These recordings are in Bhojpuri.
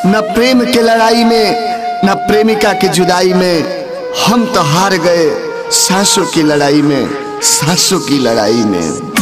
न प्रेम के लड़ाई में न प्रेमिका के जुदाई में हम तो हार गए सांसों की लड़ाई में, सांसों की लड़ाई में।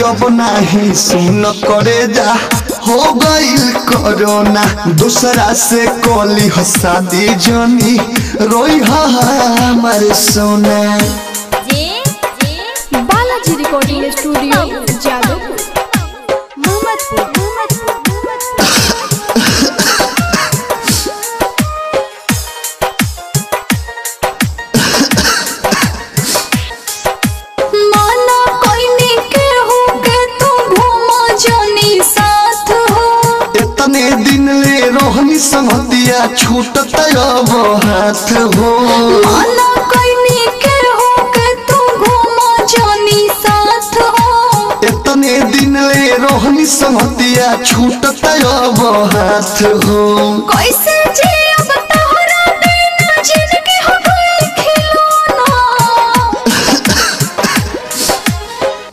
अब नहीं सुन करे जा हो गईल कोरोना, दूसरा से कोली हो शादी जनी रोई हमारे सोना। बालाजी रिकॉर्डिंग स्टूडियो जादवपुर संगतिया छूटत अब हाथ हो, माना कोई के हो के तू घूमा जानी साथ हो। इतने दिन ले रोहनी संगतिया छूटत अब हाथ हो। कैसे जी अब तोहरा बिना जिंदगी हो गई खिलौना,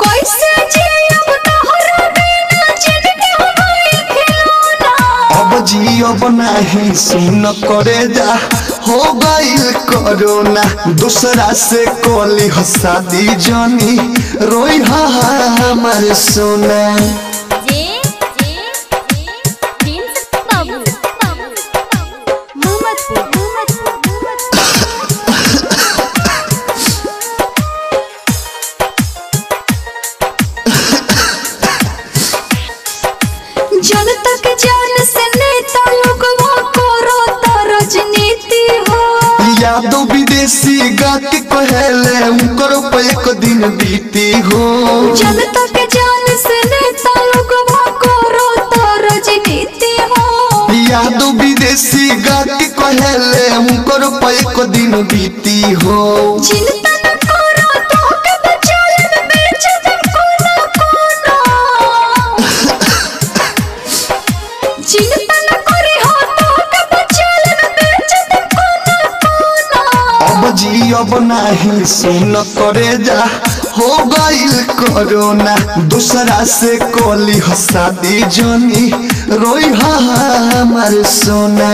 कैसे जी अब तोहरा बिना जिंदगी हो गई खिलौना। अब जी अब नहीं सुन करे जा हो गईल कोरोना, दूसरा से कोली हो शादी जनी रोई हमारे सोना। जनता के जान से नेता लोग राजनीति हो, यादव विदेशी गा के कहले उनकर एक दिन बीती हो। जनता के जान से नेता लोग राजनीति हो, यादव विदेशी गा के कहले उनकर एक दिन बीती हो। चिंता न करो तो के बचाले में बेच दम कोना कोना, चिंता न करी हो तो के बचाले में बेच दम कोना कोना। अब जी अब नहीं सुन करे जा हो गईल कोरोना, दूसरा से कोली हो शादी जनी रोई हमारे सोना।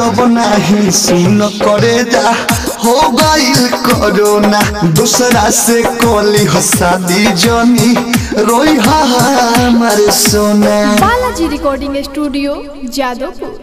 अब नहीं सुन करे जा हो गईल कोरोना, दूसरा से कोली हो शादी जनी रोई हमारे सोना। Balaji recording studio Jadavpur.